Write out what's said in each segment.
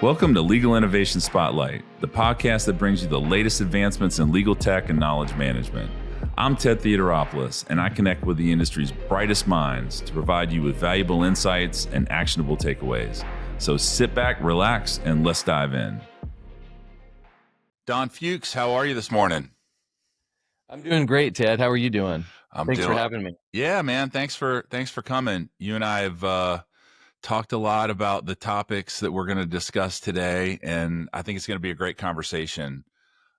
Welcome to Legal Innovation Spotlight, the podcast that brings you the latest advancements in legal tech and knowledge management. I'm Ted Theodoropoulos, and I connect with the industry's brightest minds to provide you with valuable insights and actionable takeaways. So sit back, relax, and let's dive in. Don Fuchs, how are you this morning? I'm doing great, Ted. How are you doing? Thanks for having me. Yeah, man. Thanks for coming. You and I have talked a lot about the topics that we're going to discuss today, and I think it's going to be a great conversation.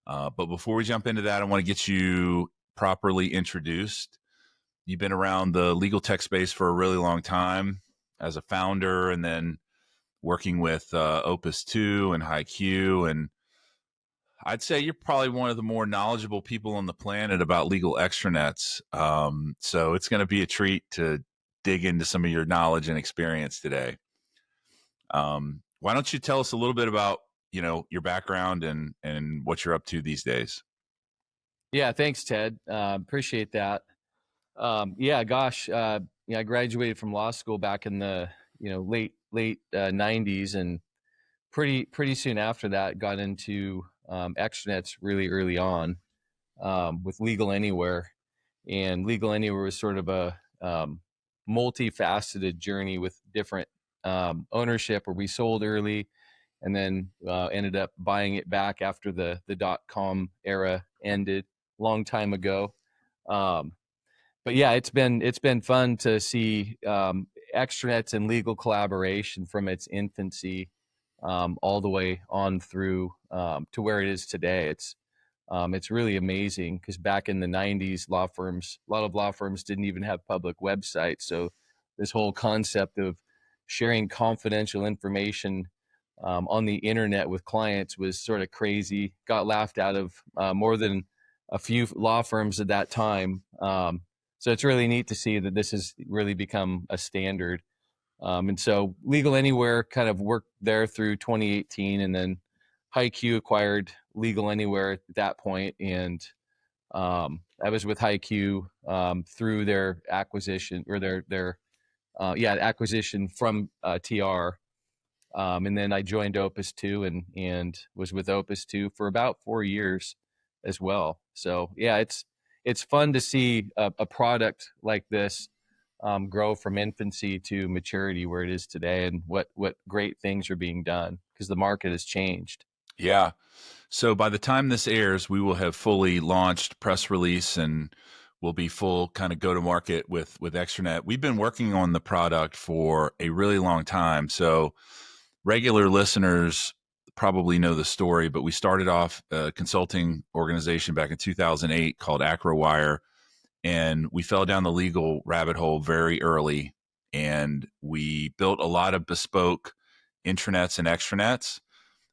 But before we jump into that, I want to get you properly introduced. You've been around the legal tech space for a really long time as a founder, and then working with Opus 2 and HiQ, and I'd say you're probably one of the more knowledgeable people on the planet about legal extranets. So it's going to be a treat to dig into some of your knowledge and experience today. Why don't you tell us a little bit about, your background and what you're up to these days? Yeah, thanks, Ted. Appreciate that. I graduated from law school back in the late 90s, and pretty soon after that got into extranets really early on with Legal Anywhere, and Legal Anywhere was sort of a multifaceted journey with different ownership, where we sold early and then ended up buying it back after the .com era ended a long time ago. But yeah, it's been fun to see extranets and legal collaboration from its infancy all the way on through to where it is today. It's really amazing, because back in the 90s, a lot of law firms didn't even have public websites. So this whole concept of sharing confidential information on the internet with clients was sort of crazy, got laughed out of more than a few law firms at that time. So it's really neat to see that this has really become a standard. And so Legal Anywhere kind of worked there through 2018, and then HiQ acquired Legal Anywhere at that point, and I was with HiQ through their acquisition, or their acquisition from TR, and then I joined Opus 2 and was with Opus 2 for about 4 years as well. So yeah, it's fun to see a product like this grow from infancy to maturity where it is today, and what great things are being done, because the market has changed. Yeah. So by the time this airs, we will have fully launched press release, and we'll be full kind of go to market with Extranet. We've been working on the product for a really long time. So regular listeners probably know the story, but we started off a consulting organization back in 2008 called AcroWire, and we fell down the legal rabbit hole very early, and we built a lot of bespoke intranets and extranets.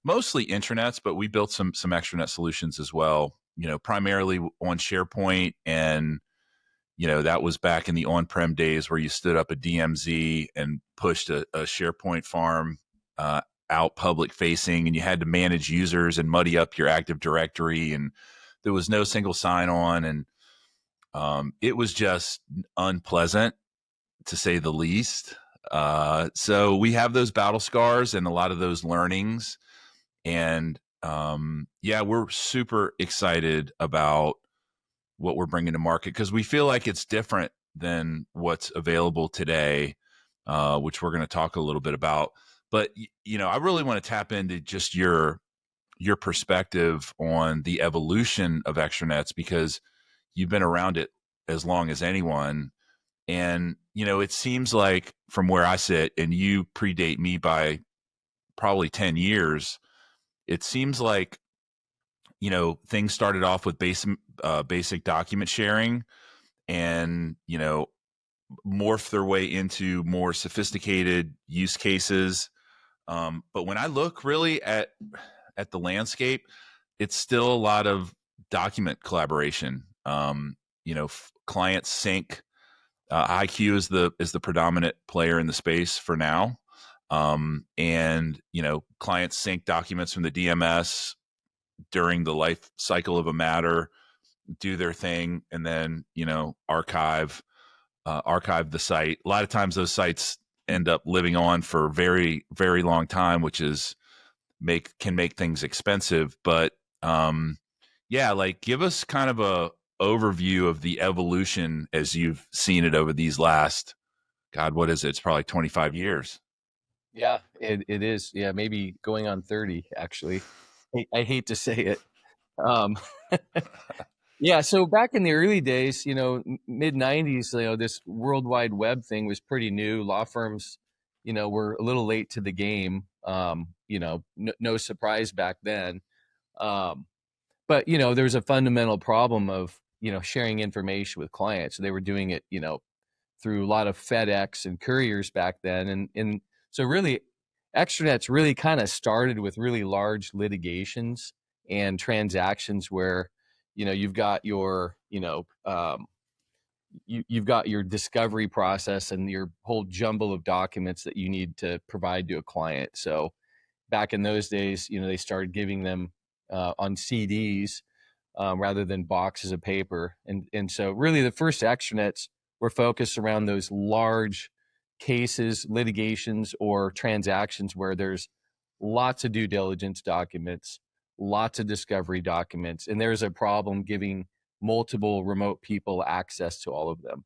Mostly intranets, but we built some extranet solutions as well, primarily on SharePoint. And, that was back in the on-prem days where you stood up a DMZ and pushed a SharePoint farm out public facing, and you had to manage users and muddy up your Active Directory, and there was no single sign-on, and it was just unpleasant, to say the least. So we have those battle scars and a lot of those learnings. And we're super excited about what we're bringing to market, because we feel like it's different than what's available today, which we're going to talk a little bit about. But, I really want to tap into just your perspective on the evolution of extranets, because you've been around it as long as anyone. And, it seems like, from where I sit, and you predate me by probably 10 years, it seems like, things started off with basic document sharing, and, morphed their way into more sophisticated use cases. But when I look really at the landscape, it's still a lot of document collaboration. Client sync. IQ is the predominant player in the space for now. And clients sync documents from the DMS during the life cycle of a matter, do their thing, and then archive the site. A lot of times those sites end up living on for very, very long time, which is can make things expensive. But yeah, like give us kind of a overview of the evolution as you've seen it over these last, God, what is it? It's probably 25 years. Yeah, it is. Yeah, maybe going on 30, actually. I hate to say it. Um, yeah, so back in the early days, mid 90s, this World Wide Web thing was pretty new. Law firms, were a little late to the game. No surprise back then. Um, but, there's a fundamental problem of, sharing information with clients. So they were doing it, through a lot of FedEx and couriers back then. And so really, extranets really kind of started with really large litigations and transactions where, you've got your, you've got your discovery process and your whole jumble of documents that you need to provide to a client. So back in those days, they started giving them on CDs rather than boxes of paper. And so really the first extranets were focused around those large cases, litigations, or transactions where there's lots of due diligence documents, lots of discovery documents, and there's a problem giving multiple remote people access to all of them.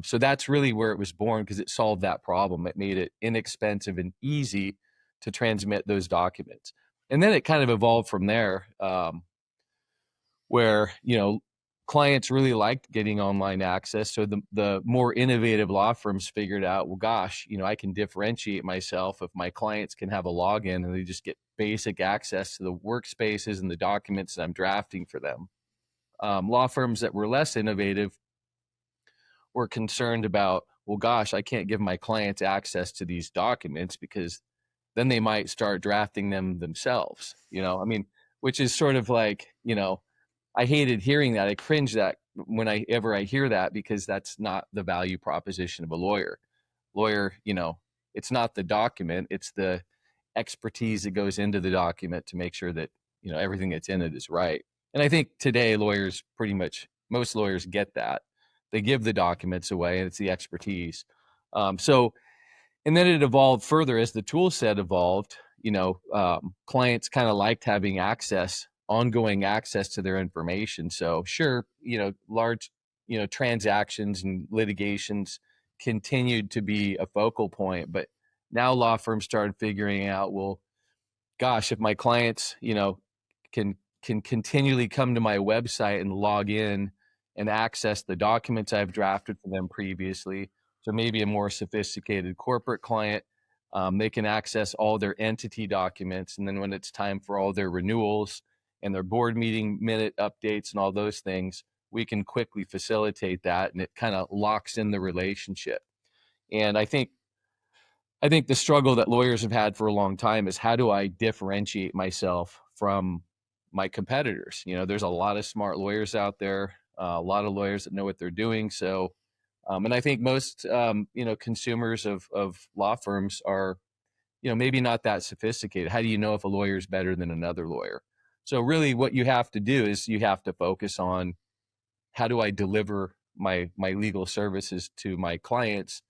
So that's really where it was born, because it solved that problem. It made it inexpensive and easy to transmit those documents. And then it kind of evolved from there, where clients really liked getting online access. So the more innovative law firms figured out, well, gosh, I can differentiate myself if my clients can have a login and they just get basic access to the workspaces and the documents that I'm drafting for them. Law firms that were less innovative were concerned about, well, gosh, I can't give my clients access to these documents because then they might start drafting them themselves. I mean, which is sort of like, I hated hearing that. I cringe that whenever I hear that, because that's not the value proposition of a lawyer. Lawyer, it's not the document, it's the expertise that goes into the document to make sure that, everything that's in it is right. And I think today lawyers most lawyers get that. They give the documents away and it's the expertise. And then it evolved further as the tool set evolved. Clients kind of liked having ongoing access to their information. So sure, large, transactions and litigations continued to be a focal point, but now law firms started figuring out, well, gosh, if my clients, can continually come to my website and log in and access the documents I've drafted for them previously. So maybe a more sophisticated corporate client, they can access all their entity documents. And then when it's time for all their renewals and their board meeting minute updates and all those things, we can quickly facilitate that, and it kind of locks in the relationship. And I think the struggle that lawyers have had for a long time is, how do I differentiate myself from my competitors? There's a lot of smart lawyers out there, a lot of lawyers that know what they're doing. So, and I think most, consumers of law firms are, maybe not that sophisticated. How do you know if a lawyer is better than another lawyer? So really what you have to do is you have to focus on, how do I deliver my legal services to my clients,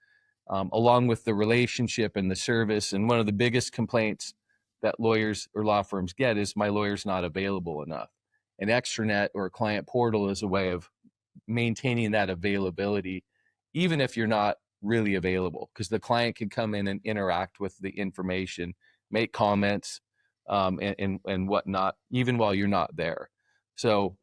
along with the relationship and the service. And one of the biggest complaints that lawyers or law firms get is, my lawyer's not available enough. An extranet or a client portal is a way of maintaining that availability, even if you're not really available, because the client can come in and interact with the information, make comments, and whatnot, even while you're not there. So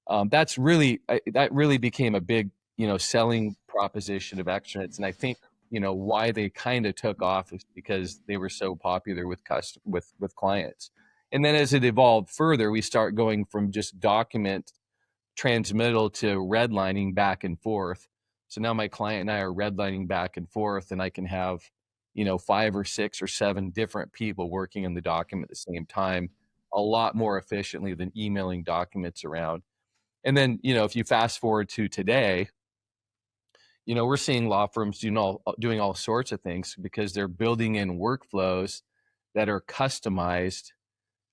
that really became a big, selling proposition of extranets. And I think, why they kind of took off is because they were so popular with clients. And then as it evolved further, we start going from just document transmittal to redlining back and forth. So now my client and I are redlining back and forth, and I can have, 5 or 6 or 7 different people working in the document at the same time, a lot more efficiently than emailing documents around. And then, if you fast forward to today, we're seeing law firms doing all sorts of things, because they're building in workflows that are customized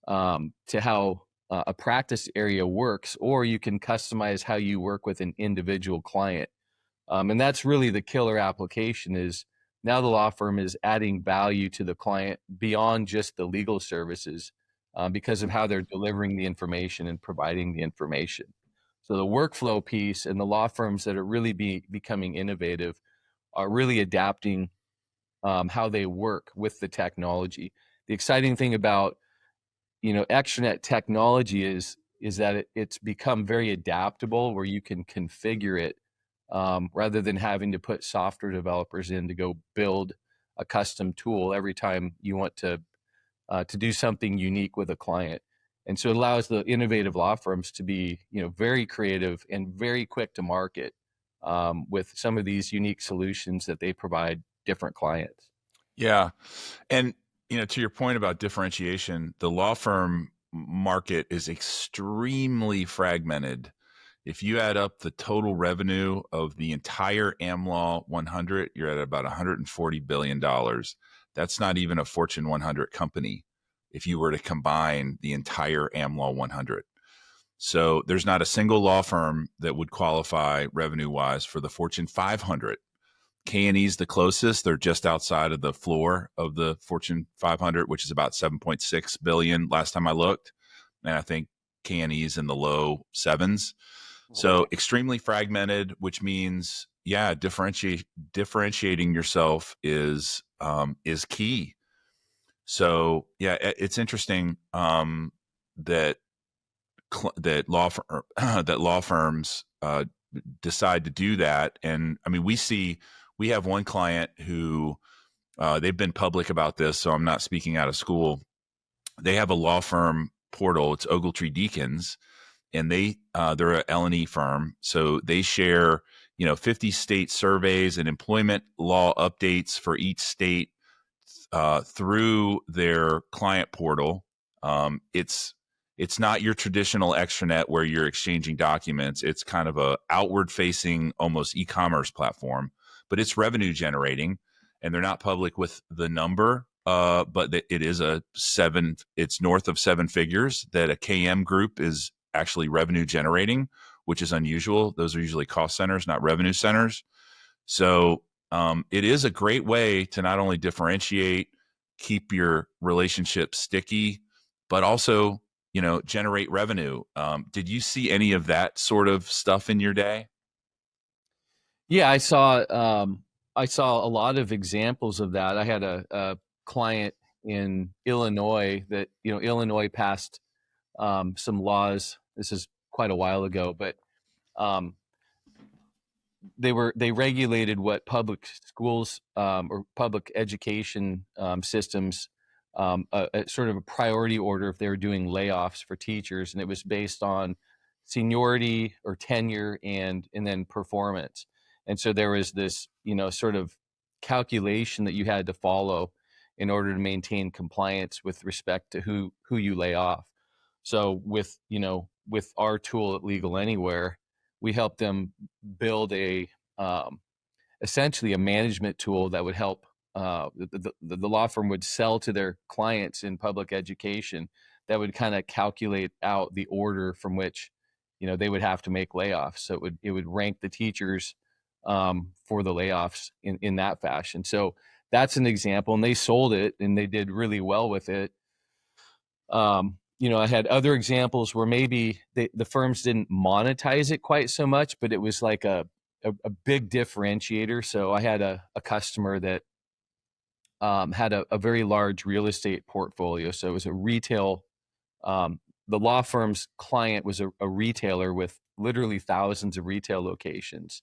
to how a practice area works, or you can customize how you work with an individual client. And that's really the killer application, is now the law firm is adding value to the client beyond just the legal services, because of how they're delivering the information and providing the information. So the workflow piece, and the law firms that are really becoming innovative are really adapting how they work with the technology. The exciting thing about extranet technology is that it's become very adaptable, where you can configure it, rather than having to put software developers in to go build a custom tool every time you want to do something unique with a client. And so it allows the innovative law firms to be very creative and very quick to market, with some of these unique solutions that they provide different clients. Yeah. And, to your point about differentiation, the law firm market is extremely fragmented. If you add up the total revenue of the entire AmLaw 100, you're at about $140 billion. That's not even a Fortune 100 company if you were to combine the entire AmLaw 100. So there's not a single law firm that would qualify revenue-wise for the Fortune 500. K&E's the closest. They're just outside of the floor of the Fortune 500, which is about 7.6 billion last time I looked. And I think K&E's in the low sevens. So extremely fragmented, which means, yeah, differentiating yourself is key. So yeah, it's interesting that that law firms decide to do that. And I mean, we have one client who they've been public about this, so I'm not speaking out of school. They have a law firm portal. It's Ogletree Deakins, and they're a L&E firm, so they share 50 state surveys and employment law updates for each state through their client portal. It's not your traditional extranet where you're exchanging documents. It's kind of a outward facing, almost e-commerce platform, but it's revenue generating, and they're not public with the number. But it is it's north of seven figures that a KM group is actually revenue generating, which is unusual. Those are usually cost centers, not revenue centers. So it is a great way to not only differentiate, keep your relationship sticky, but also, generate revenue. Did you see any of that sort of stuff in your day? Yeah, I saw a lot of examples of that. I had a client in Illinois that Illinois passed some laws. This is quite a while ago, but um, they regulated what public schools, or public education systems, a sort of a priority order if they were doing layoffs for teachers, and it was based on seniority or tenure and then performance. And so there was this sort of calculation that you had to follow in order to maintain compliance with respect to who you lay off. So with our tool at Legal Anywhere, we help them build um, essentially a management tool that would help, the law firm would sell to their clients in public education, that would kind of calculate out the order from which they would have to make layoffs. So it would rank the teachers for the layoffs in that fashion. So that's an example, and they sold it and they did really well with it. I had other examples where maybe the firms didn't monetize it quite so much, but it was like a big differentiator. So I had a customer that had a very large real estate portfolio. So it was a retail, the law firm's client was a retailer with literally thousands of retail locations.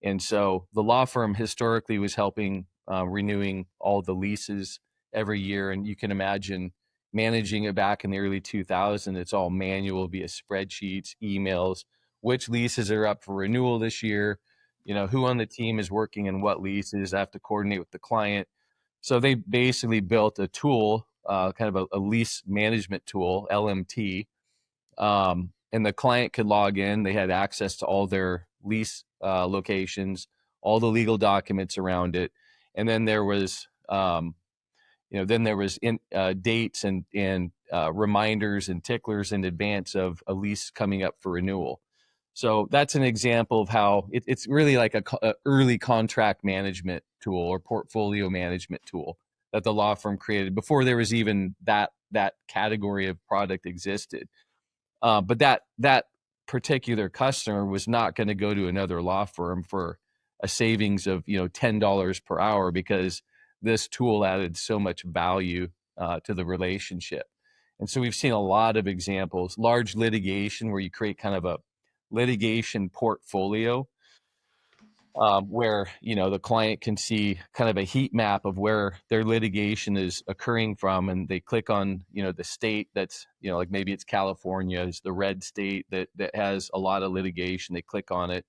And so the law firm historically was helping, renewing all the leases every year. And you can imagine managing it back in the early 2000s. It's all manual via spreadsheets, emails, which leases are up for renewal this year, who on the team is working in what leases. I have to coordinate with the client. So they basically built a tool, kind of a lease management tool, LMT, and the client could log in. They had access to all their lease locations, all the legal documents around it, and then there was, dates and reminders and ticklers in advance of a lease coming up for renewal. So that's an example of how it's really like a early contract management tool or portfolio management tool that the law firm created before there was even that category of product existed. But that particular customer was not going to go to another law firm for a savings of $10 per hour, because this tool added so much value to the relationship. And so we've seen a lot of examples, large litigation where you create kind of a litigation portfolio, where the client can see kind of a heat map of where their litigation is occurring from, and they click on the state that's like maybe it's California is the red state that has a lot of litigation. They click on it,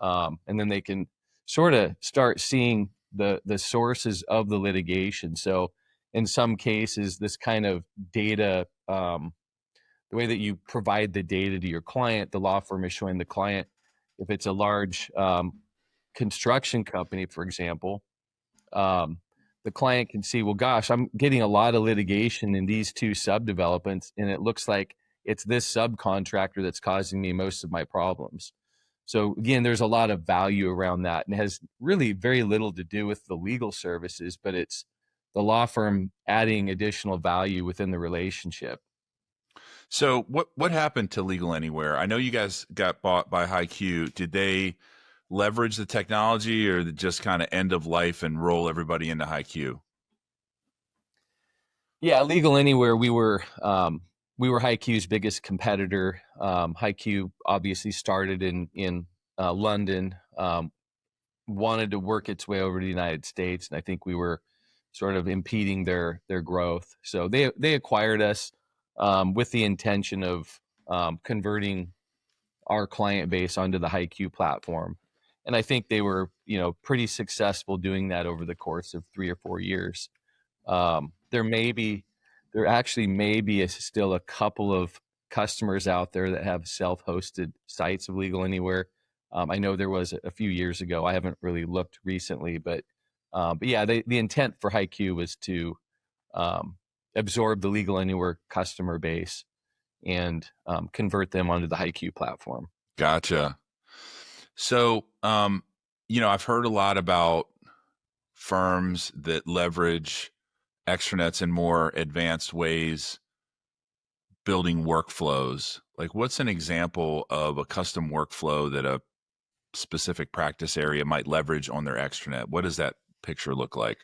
and then they can sort of start seeing the sources of the litigation. So in some cases, this kind of data, the way that you provide the data to your client, the law firm is showing the client, if it's a large construction company, for example, um, the client can see, well, gosh, I'm getting a lot of litigation in these two subdevelopments, and it looks like it's this subcontractor that's causing me most of my problems. So again, there's a lot of value around that, and it has really very little to do with the legal services, but it's the law firm adding additional value within the relationship. So what happened to Legal Anywhere? I know you guys got bought by HiQ. Did they leverage the technology, or just kind of end of life and roll everybody into HiQ? Yeah, Legal Anywhere, we were HiQ's biggest competitor. HiQ obviously started in London, wanted to work its way over to the United States, and I think we were sort of impeding their growth. So they acquired us with the intention of converting our client base onto the HiQ platform, and I think they were pretty successful doing that over the course of 3 or 4 years. There actually may be still a couple of customers out there that have self-hosted sites of Legal Anywhere. I know there was a few years ago. I haven't really looked recently, but yeah, the intent for HiQ was to um, absorb the Legal Anywhere customer base and convert them onto the HiQ platform. Gotcha. So, I've heard a lot about firms that leverage extranets in more advanced ways, building workflows. Like, what's an example of a custom workflow that a specific practice area might leverage on their extranet? What does that picture look like?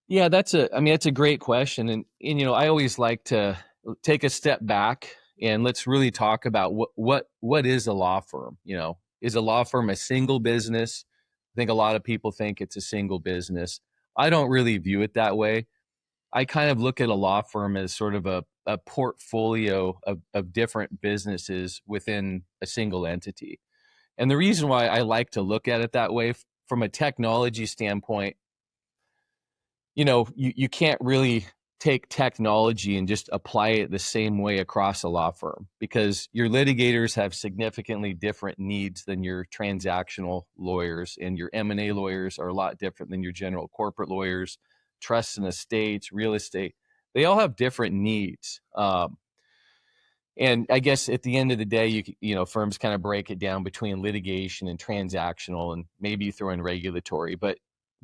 Yeah, that's a great question. And I always like to take a step back and let's really talk about what is a law firm? Is a law firm a single business? I think a lot of people think it's a single business. I don't really view it that way. I kind of look at a law firm as sort of a portfolio of different businesses within a single entity. And the reason why I like to look at it that way, from a technology standpoint, you can't really take technology and just apply it the same way across a law firm, because your litigators have significantly different needs than your transactional lawyers, and your M&A lawyers are a lot different than your general corporate lawyers. Trusts and estates, real estate, they all have different needs. And I guess at the end of the day, firms kind of break it down between litigation and transactional, and maybe you throw in regulatory. But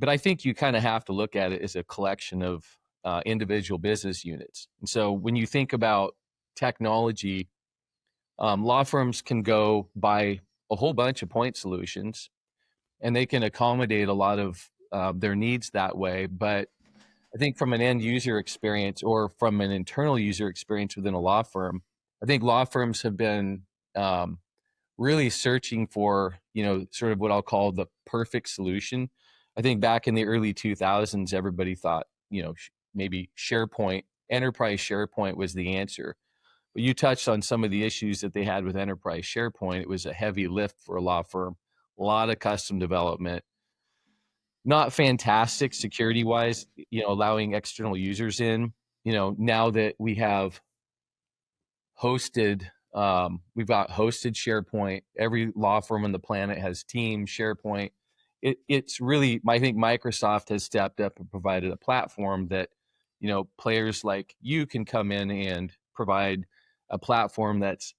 I think you kind of have to look at it as a collection of individual business units. And so when you think about technology, law firms can go buy a whole bunch of point solutions, and they can accommodate a lot of their needs that way. But I think from an end user experience or from an internal user experience within a law firm, I think law firms have been really searching for, sort of what I'll call the perfect solution. I think back in the early 2000s, everybody thought, maybe SharePoint, enterprise SharePoint was the answer. But you touched on some of the issues that they had with enterprise SharePoint. It was a heavy lift for a law firm, a lot of custom development, not fantastic security wise, allowing external users in. Now that we've got hosted SharePoint. Every law firm on the planet has Teams, SharePoint. It's really, I think Microsoft has stepped up and provided a platform that, players like you can come in and provide a platform that's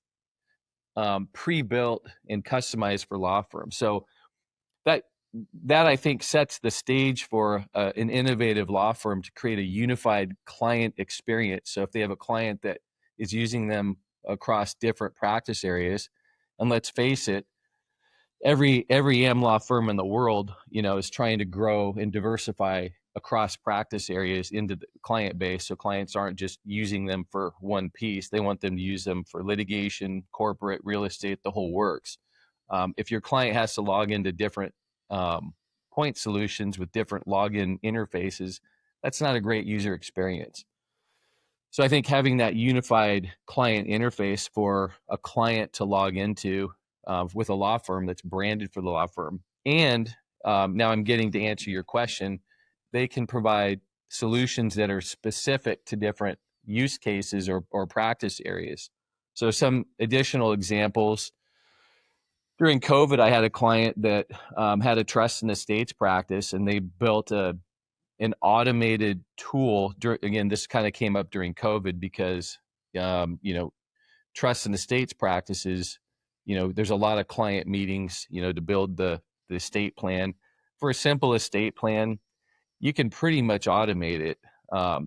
pre-built and customized for law firms. So that that I think sets the stage for an innovative law firm to create a unified client experience. So if they have a client that is using them across different practice areas, and let's face it, every am law firm in the world, is trying to grow and diversify across practice areas into the client base. So clients aren't just using them for one piece. They want them to use them for litigation, corporate, real estate, the whole works. If your client has to log into different point solutions with different login interfaces, that's not a great user experience. So I think having that unified client interface for a client to log into with a law firm that's branded for the law firm, and now I'm getting to answer your question, they can provide solutions that are specific to different use cases or practice areas. So some additional examples. During COVID, I had a client that had a trust and estates practice, and they built an automated tool. Again, this kind of came up during COVID because, trust and estates practices, there's a lot of client meetings, to build the estate plan. For a simple estate plan, you can pretty much automate it.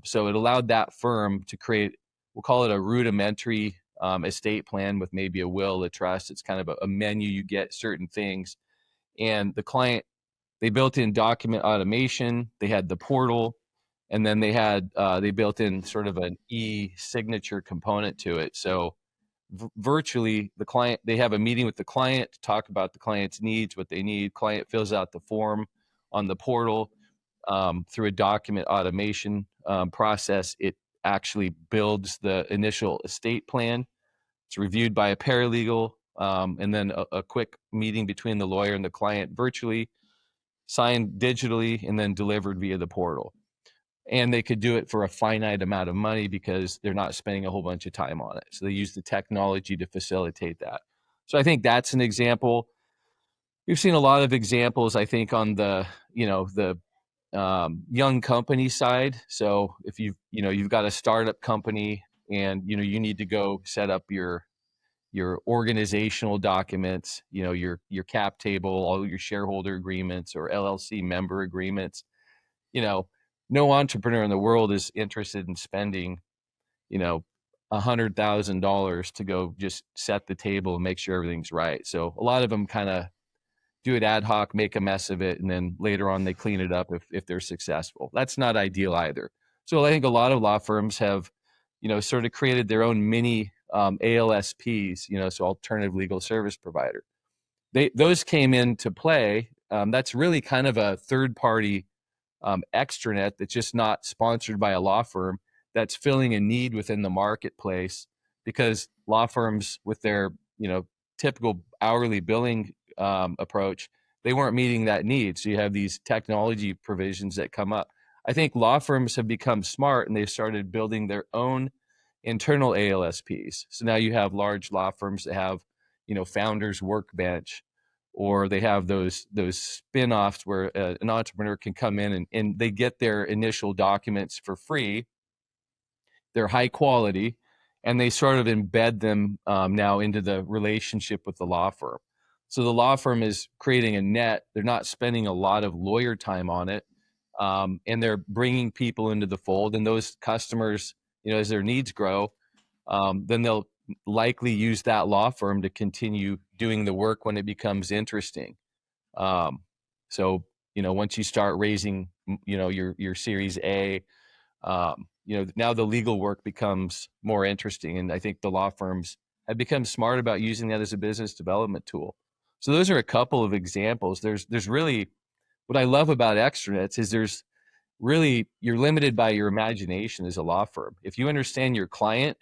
So it allowed that firm to create, we'll call it a rudimentary estate plan with maybe a will, a trust. It's kind of a menu, you get certain things. And the client, they built in document automation, they had the portal, and then they built in sort of an e-signature component to it. So virtually the client, they have a meeting with the client to talk about the client's needs, what they need. Client fills out the form on the portal. Through a document automation process, it actually builds the initial estate plan. It's reviewed by a paralegal, and then a quick meeting between the lawyer and the client virtually, signed digitally, and then delivered via the portal. And they could do it for a finite amount of money because they're not spending a whole bunch of time on it. So they use the technology to facilitate that. So I think that's an example. We've seen a lot of examples, I think, on the young company side. So if you've got a startup company and you need to go set up your organizational documents, your cap table, all your shareholder agreements or LLC member agreements. No entrepreneur in the world is interested in spending, $100,000 to go just set the table and make sure everything's right. So a lot of them kind of do it ad hoc, make a mess of it, and then later on they clean it up if they're successful. That's not ideal either. So I think a lot of law firms have, sort of created their own mini ALSPs, so alternative legal service provider. Those came into play. That's really kind of a third party extranet that's just not sponsored by a law firm, that's filling a need within the marketplace, because law firms with their typical hourly billing approach, they weren't meeting that need. So you have these technology provisions that come up. I think law firms have become smart and they've started building their own internal ALSPs. So now you have large law firms that have, founders workbench, or they have those spin-offs where an entrepreneur can come in and they get their initial documents for free. They're high quality, and they sort of embed them now into the relationship with the law firm. So the law firm is creating a net. They're not spending a lot of lawyer time on it, and they're bringing people into the fold. And those customers, as their needs grow, then they'll likely use that law firm to continue doing the work when it becomes interesting. So once you start raising, your Series A, now the legal work becomes more interesting, and I think the law firms have become smart about using that as a business development tool. So those are a couple of examples. There's really, what I love about Extranets is there's really, you're limited by your imagination as a law firm. If you understand your client,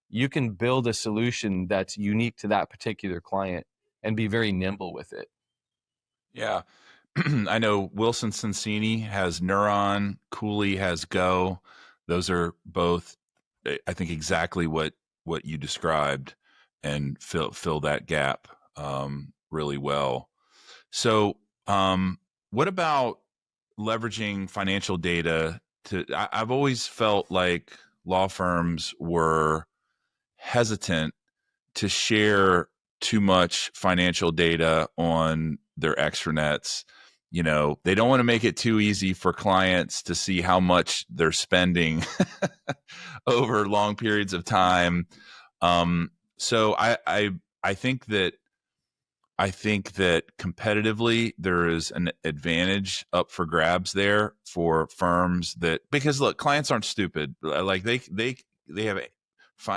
you can build a solution that's unique to that particular client and be very nimble with it. Yeah. I know Wilson Sonsini has Neuron, Cooley has Go. Those are both, I think, exactly what you described, and fill that gap really well. So, what about leveraging financial data I've always felt like law firms were hesitant to share too much financial data on their extranets. They don't want to make it too easy for clients to see how much they're spending over long periods of time. So I think that competitively there is an advantage up for grabs there for firms because look, clients aren't stupid. Like they have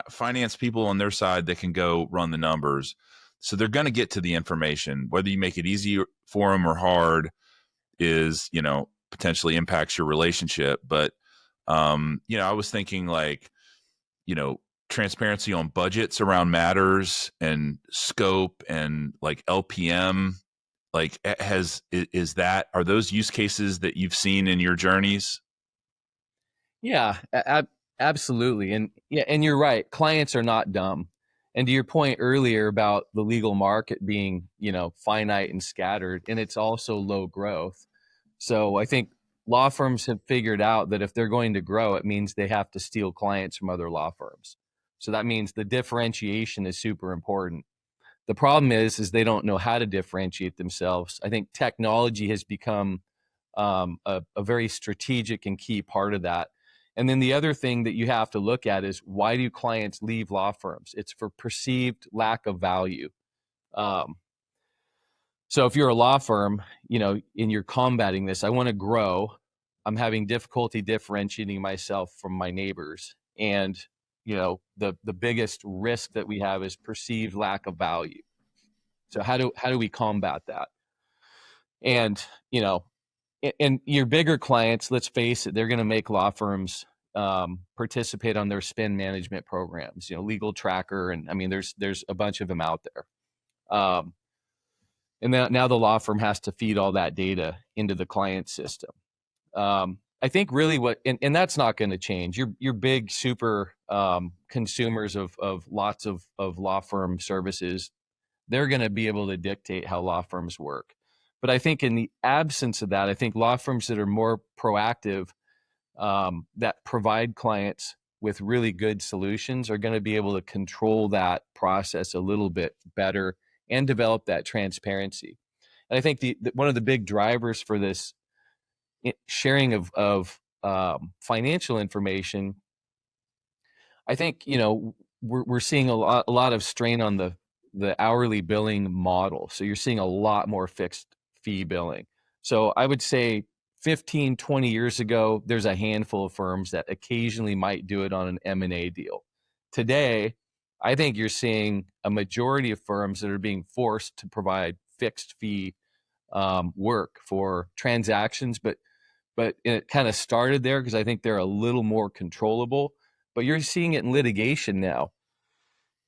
finance people on their side that can go run the numbers. So they're going to get to the information. Whether you make it easy for them or hard is, potentially impacts your relationship. But, I was thinking like, transparency on budgets around matters and scope and like LPM, like are those use cases that you've seen in your journeys? Yeah, absolutely. And yeah, and you're right. Clients are not dumb. And to your point earlier about the legal market being, finite and scattered, and it's also low growth. So I think law firms have figured out that if they're going to grow, it means they have to steal clients from other law firms. So that means the differentiation is super important. The problem is they don't know how to differentiate themselves. I think technology has become a very strategic and key part of that. And then the other thing that you have to look at is, why do clients leave law firms? It's for perceived lack of value. Um, so if you're a law firm, and you're combating this, I want to grow. I'm having difficulty differentiating myself from my neighbors. And, the biggest risk that we have is perceived lack of value. So how do we combat that? And, and your bigger clients, let's face it, they're going to make law firms participate on their spend management programs, Legal Tracker. And I mean, there's a bunch of them out there. And now the law firm has to feed all that data into the client system. I think really and that's not going to change. Your big super consumers of lots of law firm services, they're going to be able to dictate how law firms work. But I think in the absence of that, I think law firms that are more proactive, that provide clients with really good solutions, are going to be able to control that process a little bit better and develop that transparency. And I think one of the big drivers for this sharing of financial information, I think, we're seeing a lot of strain on the hourly billing model. So you're seeing a lot more fixed fee billing. So I would say 15, 20 years ago, there's a handful of firms that occasionally might do it on an M&A deal. Today, I think you're seeing a majority of firms that are being forced to provide fixed fee work for transactions, but it kind of started there because I think they're a little more controllable. But you're seeing it in litigation now.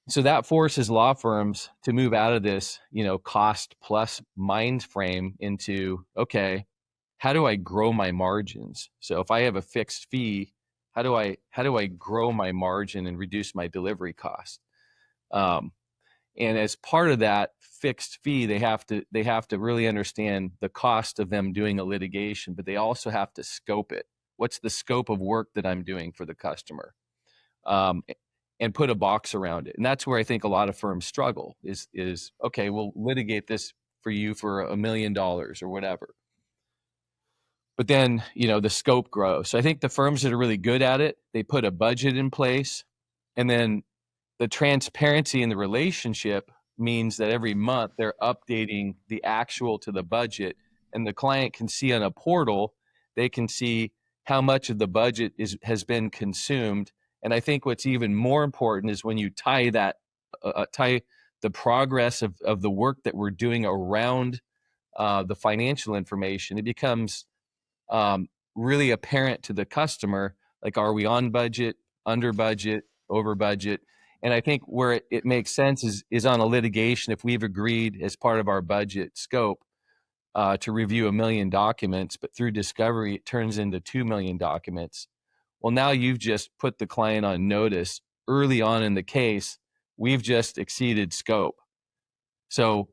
So that forces law firms to move out of this, cost plus mind frame into, okay, how do I grow my margins? So if I have a fixed fee, how do I grow my margin and reduce my delivery cost? And as part of that fixed fee, they have to really understand the cost of them doing a litigation, but they also have to scope it. What's the scope of work that I'm doing for the customer? And put a box around it. And that's where I think a lot of firms struggle is, okay, we'll litigate this for you for $1 million or whatever. But then, the scope grows. So I think the firms that are really good at it, they put a budget in place, and then the transparency in the relationship means that every month they're updating the actual to the budget, and the client can see on a portal, they can see how much of the budget has been consumed. And I think what's even more important is when you tie the progress of the work that we're doing around the financial information, it becomes really apparent to the customer, like, are we on budget, under budget, over budget? And I think where it makes sense is on a litigation. If we've agreed as part of our budget scope to review 1 million documents, but through discovery, it turns into 2 million documents. Well, now you've just put the client on notice early on in the case. We've just exceeded scope. So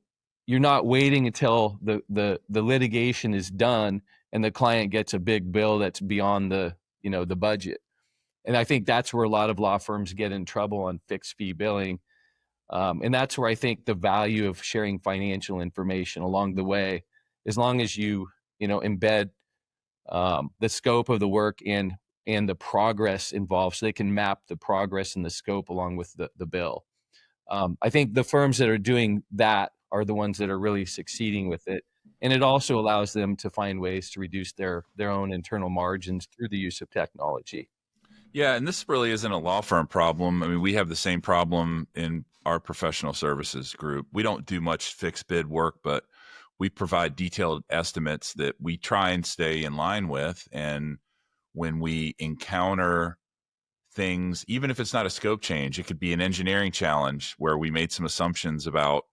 you're not waiting until the litigation is done and the client gets a big bill that's beyond the budget. And I think that's where a lot of law firms get in trouble on fixed fee billing. And that's where I think the value of sharing financial information along the way, as long as you know, embed the scope of the work and the progress involved, so they can map the progress and the scope along with the bill. I think the firms that are doing that are the ones that are really succeeding with it. And it also allows them to find ways to reduce their own internal margins through the use of technology. Yeah, and this really isn't a law firm problem. I mean, we have the same problem in our professional services group. We don't do much fixed bid work, but we provide detailed estimates that we try and stay in line with. And when we encounter things, even if it's not a scope change, it could be an engineering challenge where we made some assumptions about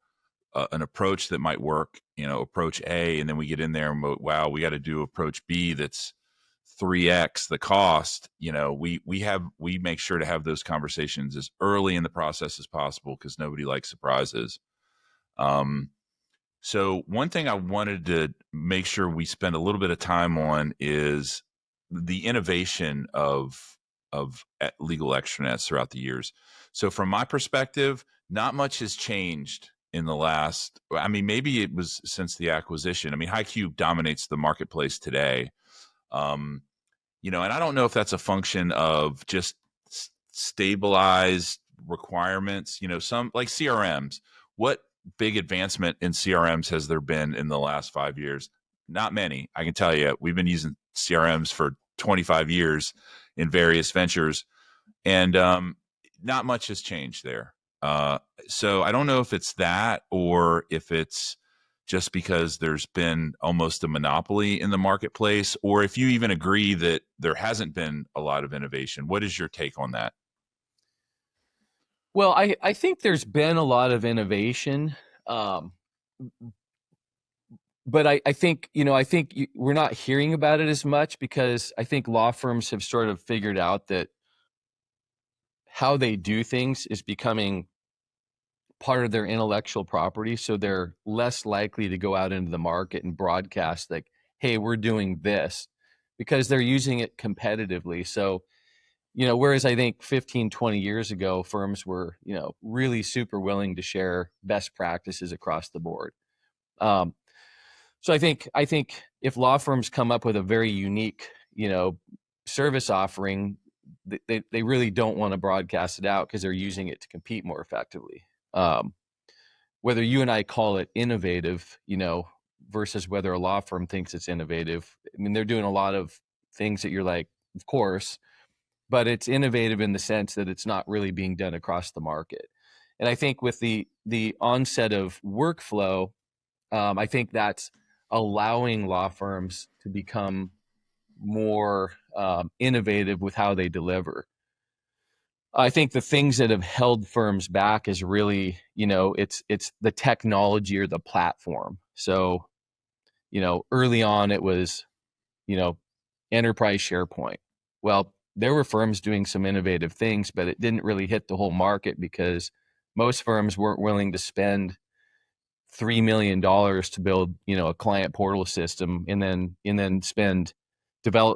an approach that might work, you know, approach A, and then we get in there and wow, we got to do approach B that's 3x the cost. You know, we make sure to have those conversations as early in the process as possible because nobody likes surprises. Um, so one thing I wanted to make sure we spend a little bit of time on is the innovation of legal extranets throughout the years. So from my perspective, not much has changed in the last. I mean, maybe it was since the acquisition. I mean, HighQ dominates the marketplace today. Um, you know, and I don't know if that's a function of just stabilized requirements. You know, some like CRMs. What big advancement in CRMs has there been in the last 5 years? Not many. I can tell you, we've been using CRMs for 25 years in various ventures, and not much has changed there. So I don't know if it's that or if it's just because there's been almost a monopoly in the marketplace, or if you even agree that there hasn't been a lot of innovation. What is your take on that? Well, I think there's been a lot of innovation. Um, but I think, you know, we're not hearing about it as much because I think law firms have sort of figured out that how they do things is becoming part of their intellectual property. So they're less likely to go out into the market and broadcast like, hey, we're doing this, because they're using it competitively. So, you know, whereas I think 15, 20 years ago, firms were, you know, really super willing to share best practices across the board. Um, so I think if law firms come up with a very unique, you know, service offering, they really don't want to broadcast it out because they're using it to compete more effectively. Um, whether you and I call it innovative, you know, versus whether a law firm thinks it's innovative. I mean, they're doing a lot of things that you're like, of course, but it's innovative in the sense that it's not really being done across the market. And I think with the onset of workflow, I think that's allowing law firms to become more innovative with how they deliver. I think the things that have held firms back is really, you know, it's the technology or the platform. So, you know, early on it was, you know, enterprise SharePoint. Well, there were firms doing some innovative things, but it didn't really hit the whole market because most firms weren't willing to spend $3 million to build, you know, a client portal system and then spend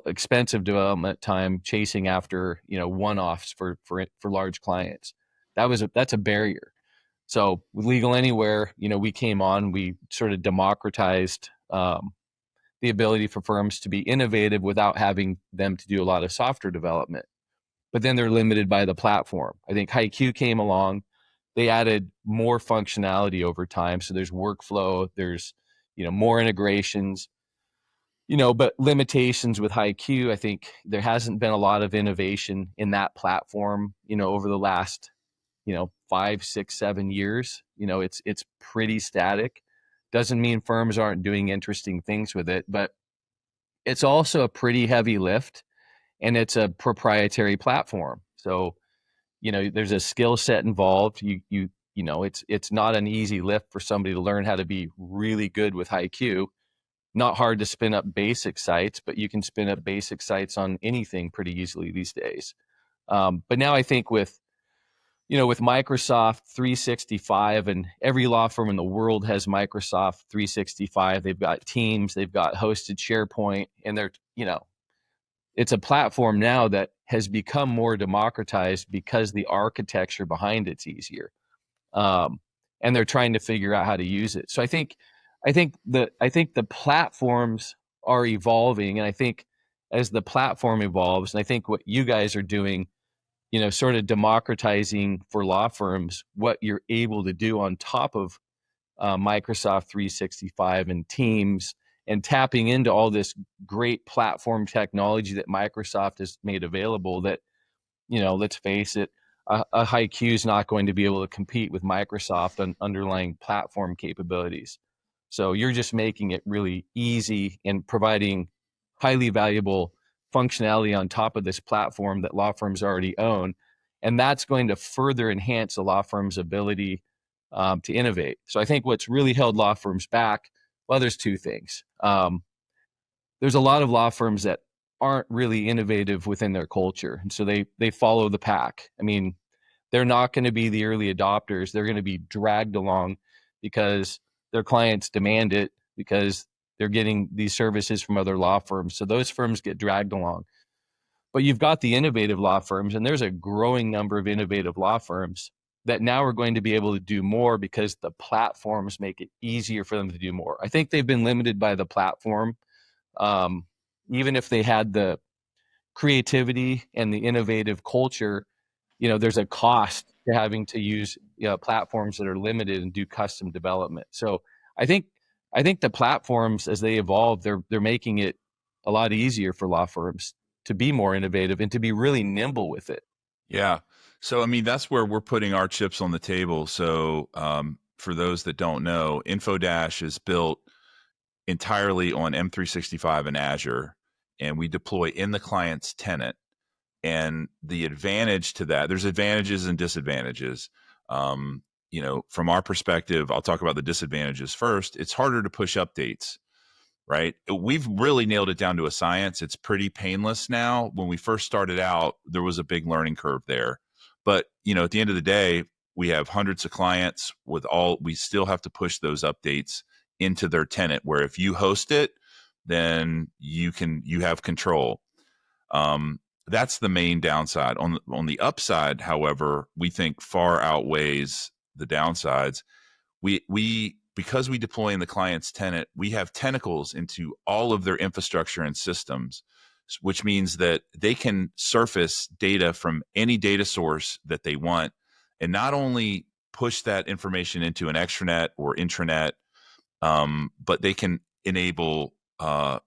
expensive development time chasing after, you know, one-offs for large clients. That's a barrier. So with Legal Anywhere, you know, we came on, we sort of democratized the ability for firms to be innovative without having them to do a lot of software development. But then they're limited by the platform. I think HighQ came along, they added more functionality over time. So there's workflow, there's, you know, more integrations, you know, but limitations with HighQ. I think there hasn't been a lot of innovation in that platform, you know, over the last, you know, 5, 6, 7 years. You know, it's pretty static. Doesn't mean firms aren't doing interesting things with it, but it's also a pretty heavy lift, and it's a proprietary platform. So, you know, there's a skill set involved. You know, it's not an easy lift for somebody to learn how to be really good with HighQ. Not hard to spin up basic sites, but you can spin up basic sites on anything pretty easily these days. But now I think with, you know, with Microsoft 365, and every law firm in the world has Microsoft 365. They've got Teams, they've got hosted SharePoint, and they're, you know, it's a platform now that has become more democratized because the architecture behind it's easier. um, and they're trying to figure out how to use it. So I think the platforms are evolving, and I think as the platform evolves, and I think what you guys are doing, sort of democratizing for law firms what you're able to do on top of Microsoft 365 and Teams, and tapping into all this great platform technology that Microsoft has made available. That, let's face it, a HiQ is not going to be able to compete with Microsoft on underlying platform capabilities. So you're just making it really easy and providing highly valuable functionality on top of this platform that law firms already own. And that's going to further enhance the law firm's ability to innovate. So I think what's really held law firms back, well, there's two things. There's a lot of law firms that aren't really innovative within their culture, and so they follow the pack. I mean, they're not going to be the early adopters. They're going to be dragged along because their clients demand it, because they're getting these services from other law firms. So those firms get dragged along. But you've got the innovative law firms, and there's a growing number of innovative law firms that now are going to be able to do more because the platforms make it easier for them to do more. I think they've been limited by the platform. um, Even if they had the creativity and the innovative culture, there's a cost to having to use platforms that are limited and do custom development. So I think I think the platforms, as they evolve, they're making it a lot easier for law firms to be more innovative and to be really nimble with it. Yeah. So, I mean, that's where we're putting our chips on the table. So, for those that don't know, Infodash is built entirely on M365 and Azure, and we deploy in the client's tenant. And the advantage to that, there's advantages and disadvantages. From our perspective, I'll talk about the disadvantages first. It's harder to push updates, right? We've really nailed it down to a science. It's pretty painless now. When we first started out, there was a big learning curve there. But, at the end of the day, we have hundreds of clients we still have to push those updates into their tenant, where if you host it, then you have control. That's the main downside. On the upside, however, we think far outweighs the downsides. We because we deploy in the client's tenant, we have tentacles into all of their infrastructure and systems, which means that they can surface data from any data source that they want, and not only push that information into an extranet or intranet, but they can enable Power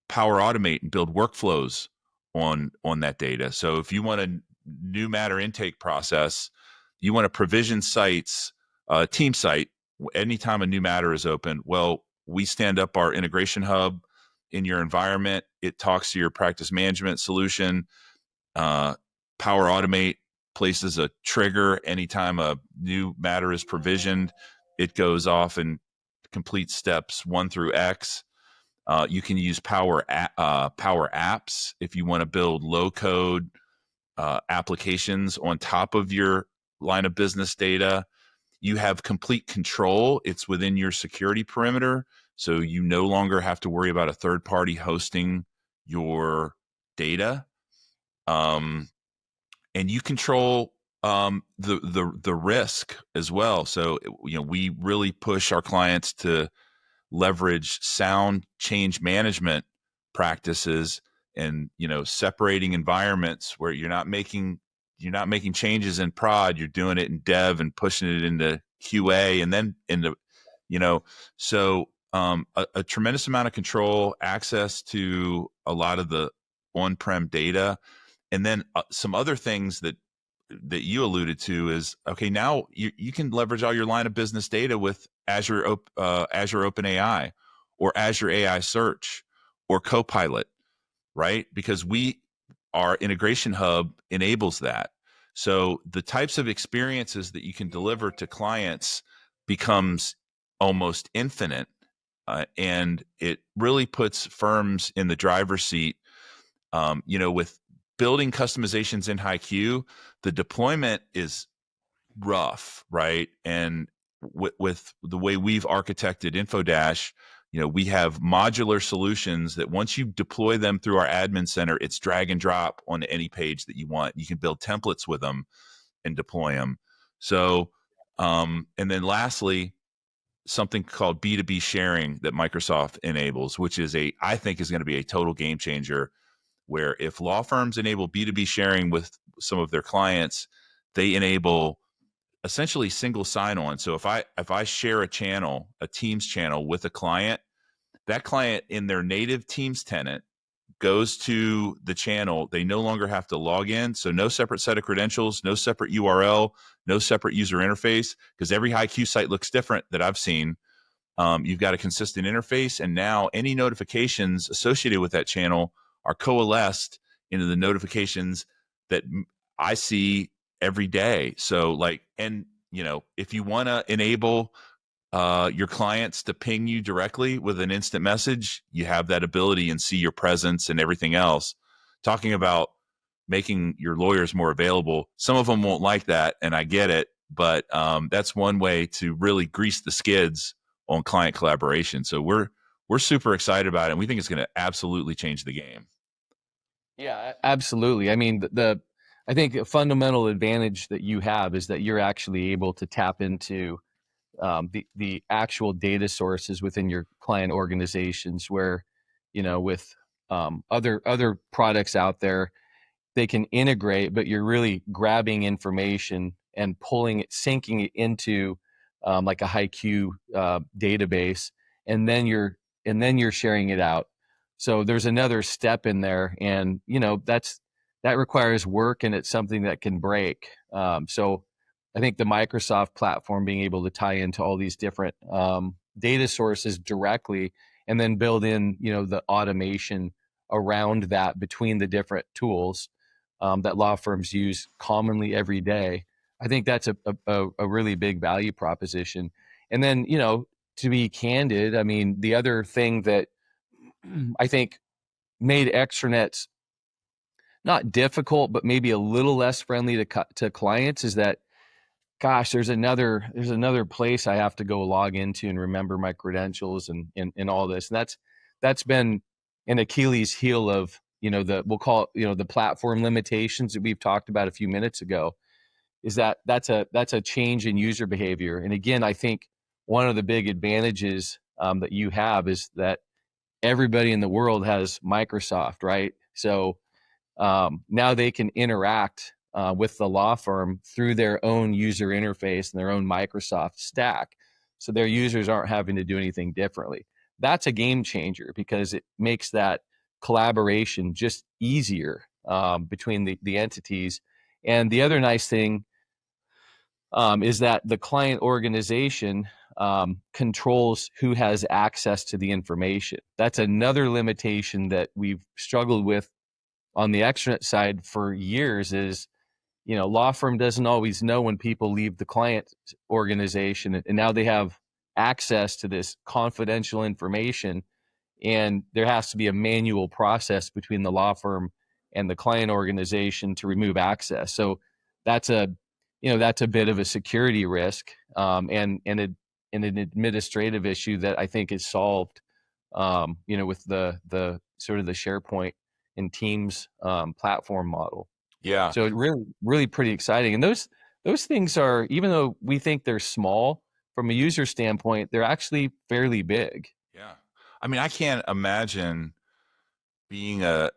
Automate and build workflows on that data. So if you want a new matter intake process, you want to provision sites, team site, anytime a new matter is open, well, we stand up our integration hub in your environment. It talks to your practice management solution. Power Automate places a trigger anytime a new matter is provisioned. It goes off and completes steps 1 through X. You can use Power Apps if you want to build low code applications on top of your line of business data. You have complete control. It's within your security perimeter, so you no longer have to worry about a third party hosting your data. And you control the risk as well. So we really push our clients to leverage sound change management practices, and separating environments where you're not making changes in prod. You're doing it in dev and pushing it into QA and then into so a tremendous amount of control, access to a lot of the on-prem data. And then some other things that you alluded to is, okay, now you can leverage all your line of business data with Azure OpenAI or Azure AI Search or Copilot, right? Because our integration hub enables that. So the types of experiences that you can deliver to clients becomes almost infinite, and it really puts firms in the driver's seat. With building customizations in HiQ, the deployment is rough, right? And with the way we've architected Infodash, we have modular solutions that once you deploy them through our admin center, it's drag and drop onto any page that you want. You can build templates with them and deploy them. So And then lastly, something called B2B sharing that Microsoft enables, which I think is going to be a total game changer, where if law firms enable B2B sharing with some of their clients, they enable essentially single sign-on. So if I share a channel, a Teams channel with a client, that client in their native Teams tenant goes to the channel. They no longer have to log in. So no separate set of credentials, no separate URL, no separate user interface, because every HiQ site looks different that I've seen. You've got a consistent interface, and now any notifications associated with that channel are coalesced into the notifications that I see every day. So like, and if you want to enable your clients to ping you directly with an instant message, you have that ability and see your presence and everything else. Talking about making your lawyers more available, some of them won't like that, and I get it, but that's one way to really grease the skids on client collaboration. So we're super excited about it, and we think it's going to absolutely change the game. Yeah, absolutely. I mean, I think a fundamental advantage that you have is that you're actually able to tap into the actual data sources within your client organizations, where with other products out there, they can integrate, but you're really grabbing information and pulling it, syncing it into like a HiQ database, and then you're sharing it out. So there's another step in there, and that requires work, and it's something that can break. So I think the Microsoft platform being able to tie into all these different data sources directly, and then build in the automation around that between the different tools that law firms use commonly every day. I think that's a really big value proposition. And then, to be candid, I mean, the other thing that I think made extranets not difficult, but maybe a little less friendly to clients is that, gosh, there's another place I have to go log into and remember my credentials and all this. And that's been an Achilles heel of, we'll call it, the platform limitations that we've talked about a few minutes ago. Is that's a change in user behavior. And again, I think one of the big advantages that you have is that everybody in the world has Microsoft, right? So now they can interact with the law firm through their own user interface and their own Microsoft stack. So their users aren't having to do anything differently. That's a game changer because it makes that collaboration just easier between the entities. And the other nice thing is that the client organization controls who has access to the information. That's another limitation that we've struggled with on the extranet side for years is, law firm doesn't always know when people leave the client organization, and now they have access to this confidential information, and there has to be a manual process between the law firm and the client organization to remove access. So that's a bit of a security risk, and an administrative issue that I think is solved, with the sort of the SharePoint and Teams platform model. Yeah. So it really pretty exciting. And those things are, even though we think they're small from a user standpoint, they're actually fairly big. Yeah. I mean, I can't imagine being a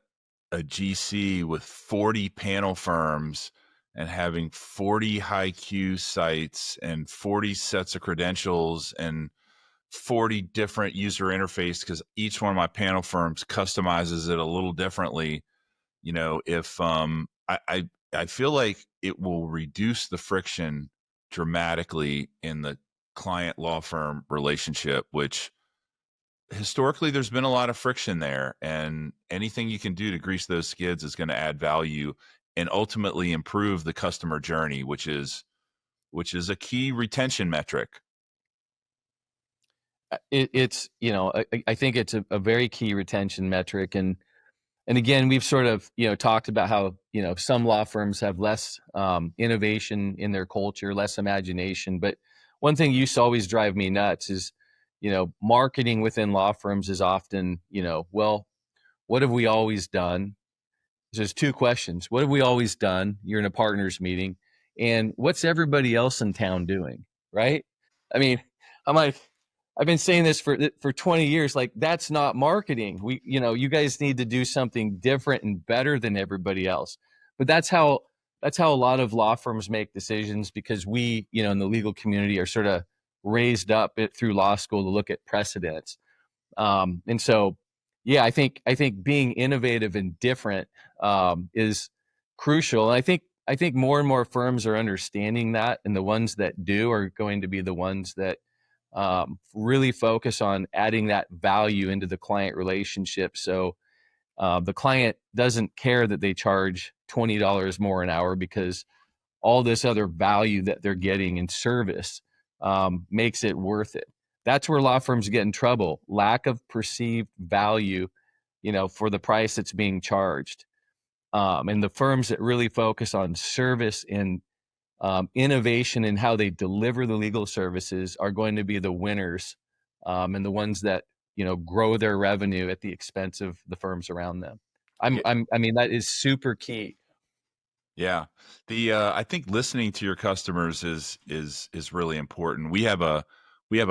GC with 40 panel firms and having 40 high Q sites and 40 sets of credentials and 40 different user interface, because each one of my panel firms customizes it a little differently. If I feel like it will reduce the friction dramatically in the client law firm relationship, which historically there's been a lot of friction there, and anything you can do to grease those skids is going to add value and ultimately improve the customer journey, which is a key retention metric. It's I think it's a very key retention metric. And again, we've sort of talked about how some law firms have less innovation in their culture, less imagination. But one thing used to always drive me nuts is marketing within law firms is often well, what have we always done? There's two questions: what have we always done? You're in a partners meeting, and what's everybody else in town doing? right? I mean, I'm like, I've been saying this for 20 years. Like, that's not marketing. You guys need to do something different and better than everybody else. But that's how a lot of law firms make decisions, because we, in the legal community, are sort of raised up through law school to look at precedents. And so, yeah, I think being innovative and different is crucial. And I think more and more firms are understanding that, and the ones that do are going to be the ones that really focus on adding that value into the client relationship. So the client doesn't care that they charge $20 more an hour, because all this other value that they're getting in service makes it worth it. That's where law firms get in trouble: lack of perceived value, for the price that's being charged. And the firms that really focus on service and innovation in how they deliver the legal services are going to be the winners, and the ones that grow their revenue at the expense of the firms around them. I mean, that is super key. Yeah. The I think listening to your customers is really important. We have a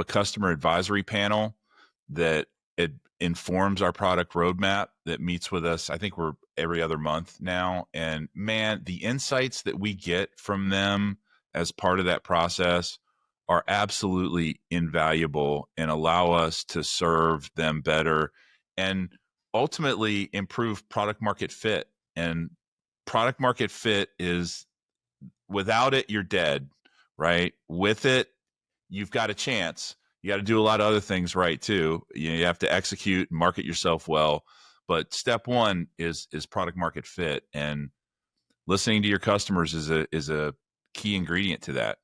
customer advisory panel that it informs our product roadmap, that meets with us. I think we're every other month now, and man, the insights that we get from them as part of that process are absolutely invaluable and allow us to serve them better and ultimately improve product market fit. And product market fit is, without it you're dead, right? With it you've got a chance. You got to do a lot of other things right too. You have to execute and market yourself well, but step one is product market fit, and listening to your customers is a key ingredient to that.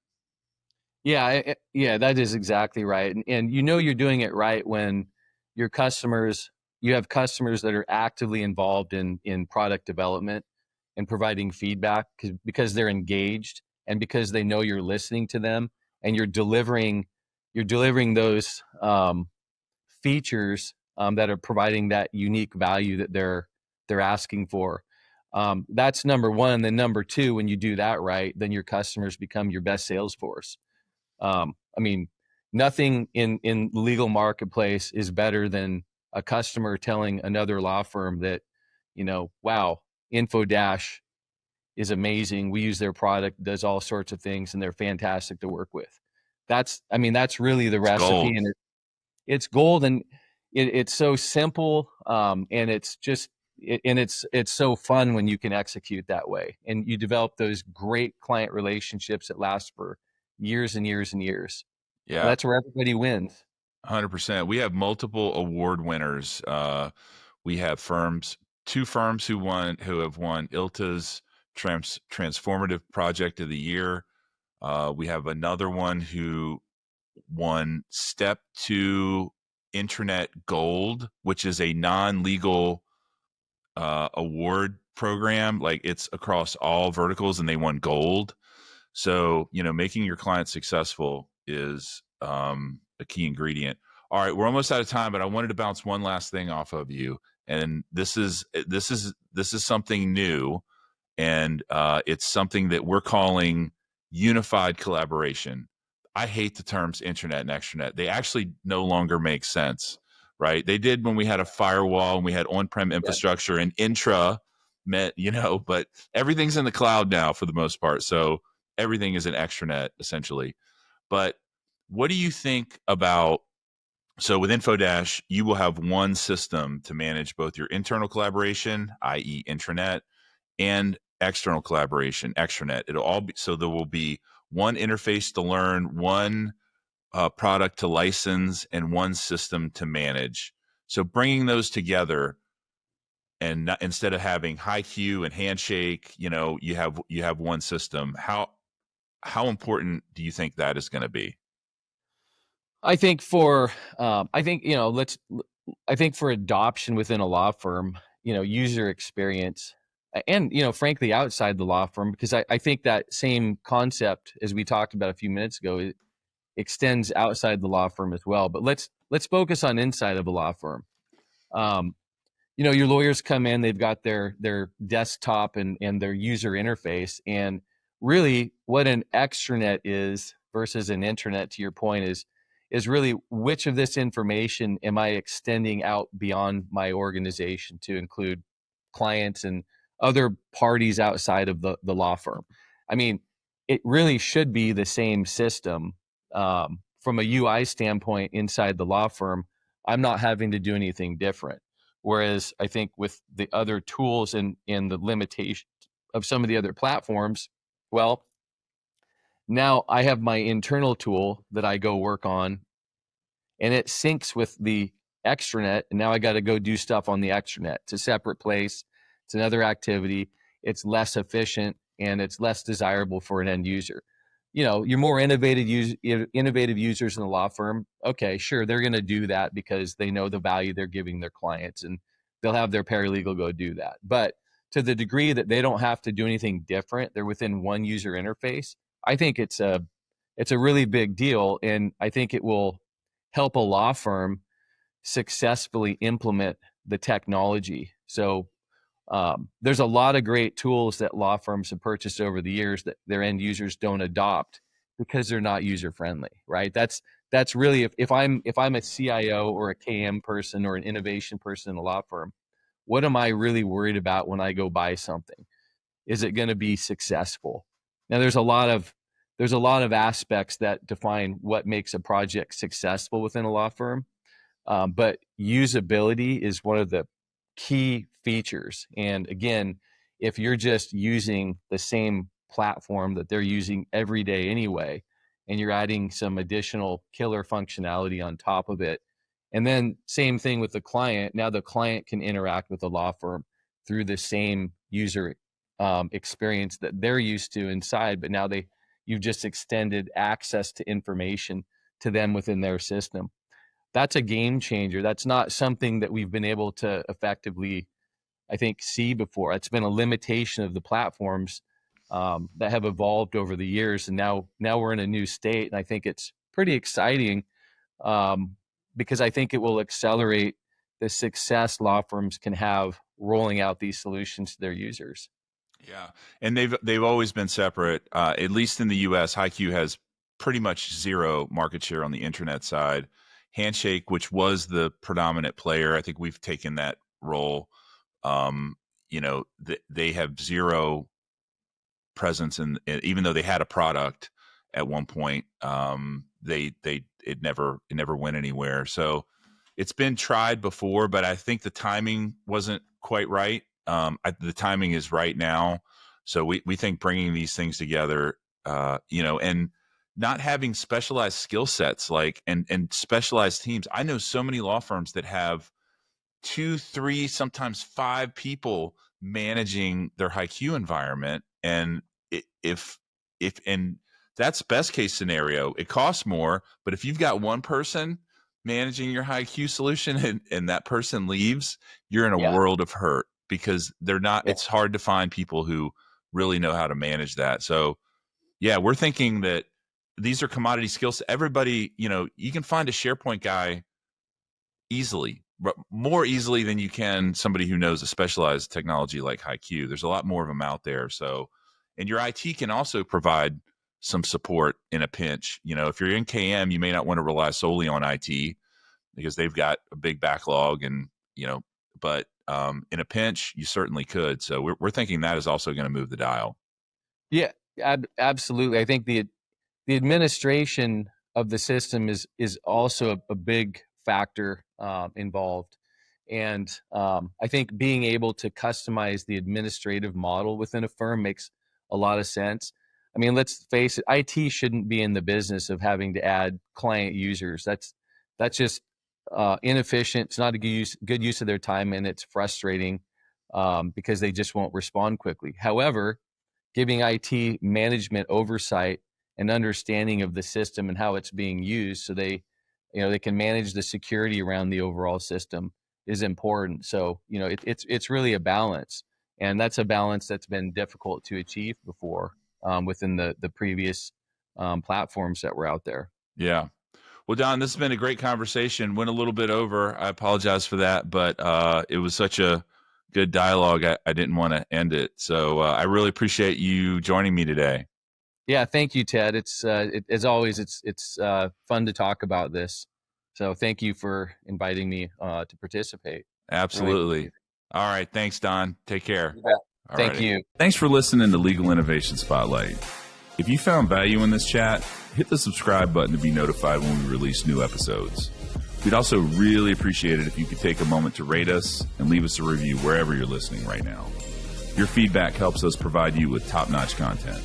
Yeah, that is exactly right. And you're doing it right when your customers, you have customers that are actively involved in product development and providing feedback, because they're engaged, and because they know you're listening to them, and you're delivering those features that are providing that unique value that they're asking for. That's number one. And then number two, when you do that right, then your customers become your best sales force. I mean, nothing in the legal marketplace is better than a customer telling another law firm that, wow, Infodash is amazing. We use their product, does all sorts of things, and they're fantastic to work with. That's really the It's recipe, gold. and it's gold, and it's so simple, and it's so fun when you can execute that way, and you develop those great client relationships that last for years and years and years. And Yeah. that's where everybody wins. 100%. We have multiple award winners. We have two firms who have won ILTA's Transformative Project of the Year. We have another one who won Step 2 Intranet Gold, which is a non-legal award program. Like, it's across all verticals, and they won gold. So, making your clients successful is a key ingredient. All right, we're almost out of time, but I wanted to bounce one last thing off of you, and this is something new, and it's something that we're calling unified collaboration. I hate the terms intranet and extranet. They actually no longer make sense, right? They did when we had a firewall and we had on-prem Yeah. infrastructure, and intra meant, but everything's in the cloud now for the most part. So everything is an extranet essentially. But what do you think about, so with Infodash, you will have one system to manage both your internal collaboration, i.e. intranet, and external collaboration, extranet. It'll all be, so there will be one interface to learn, one product to license, and one system to manage. So bringing those together, and not, instead of having high Q and handshake, you have one system. How important do you think that is going to be? I think for I think you know let's I think for adoption within a law firm, user experience, and frankly outside the law firm, because I think that same concept, as we talked about a few minutes ago, it extends outside the law firm as well. But let's focus on inside of a law firm. Um, your lawyers come in, they've got their desktop and their user interface, and really what an extranet is versus an intranet, to your point, is really which of this information am I extending out beyond my organization to include clients and other parties outside of the law firm. I mean, it really should be the same system. From a UI standpoint inside the law firm, I'm not having to do anything different. Whereas I think with the other tools and the limitations of some of the other platforms, well, now I have my internal tool that I go work on, and it syncs with the extranet, and now I got to go do stuff on the extranet. It's a separate place. It's another activity. It's less efficient and it's less desirable for an end user. You're more innovative users in the law firm. Okay, sure, they're going to do that because they know the value they're giving their clients, and they'll have their paralegal go do that. But to the degree that they don't have to do anything different, they're within one user interface. I think it's a really big deal, and I think it will help a law firm successfully implement the technology. So there's a lot of great tools that law firms have purchased over the years that their end users don't adopt because they're not user friendly, right? That's really if I'm a CIO or a KM person or an innovation person in a law firm, what am I really worried about when I go buy something? Is it going to be successful? Now there's a lot of aspects that define what makes a project successful within a law firm. But usability is one of the key features. And again, if you're just using the same platform that they're using every day anyway, and you're adding some additional killer functionality on top of it, and then same thing with the client. Now the client can interact with the law firm through the same user experience that they're used to inside, but now you've just extended access to information to them within their system. That's a game changer. That's not something that we've been able to effectively, I think, see before. It's been a limitation of the platforms that have evolved over the years, and now we're in a new state. And I think it's pretty exciting because I think it will accelerate the success law firms can have rolling out these solutions to their users. Yeah, and they've always been separate. At least in the U.S., HiQ has pretty much zero market share on the internet side. Handshake, which was the predominant player, I think we've taken that role. They have zero presence in, even though they had a product at one point. It never went anywhere. So it's been tried before, but I think the timing wasn't quite right. The timing is right now. So we think bringing these things together, and not having specialized skill sets and specialized teams. I know so many law firms that have 2, 3, sometimes 5 people managing their HiQ environment. And if and that's best case scenario, it costs more. But if you've got one person managing your HiQ solution and that person leaves, you're in a Yeah. world of hurt because they're not, Yeah. it's hard to find people who really know how to manage that. So yeah, we're thinking that these are commodity skills. Everybody, you can find a SharePoint guy easily, more easily than you can somebody who knows a specialized technology like HiQ. There's a lot more of them out there. So, and your IT can also provide some support in a pinch. If you're in KM, you may not want to rely solely on IT because they've got a big backlog but in a pinch, you certainly could. So we're thinking that is also going to move the dial. Yeah, absolutely. I think the administration of the system is also a big factor involved, and I think being able to customize the administrative model within a firm makes a lot of sense. I mean, let's face it, IT shouldn't be in the business of having to add client users. That's just inefficient. It's not a good use of their time, and it's frustrating because they just won't respond quickly. However, giving IT management oversight and understanding of the system and how it's being used so they can manage the security around the overall system is important. So, it's really a balance, and that's a balance that's been difficult to achieve before within the previous platforms that were out there. Yeah. Well, Don, this has been a great conversation. Went a little bit over. I apologize for that, but it was such a good dialogue. I didn't want to end it. So I really appreciate you joining me today. Yeah, thank you, Ted. As always, it's fun to talk about this. So thank you for inviting me to participate. Absolutely. Really. All right. Thanks, Don. Take care. Thank you. Thanks for listening to Legal Innovation Spotlight. If you found value in this chat, hit the subscribe button to be notified when we release new episodes. We'd also really appreciate it if you could take a moment to rate us and leave us a review wherever you're listening right now. Your feedback helps us provide you with top-notch content.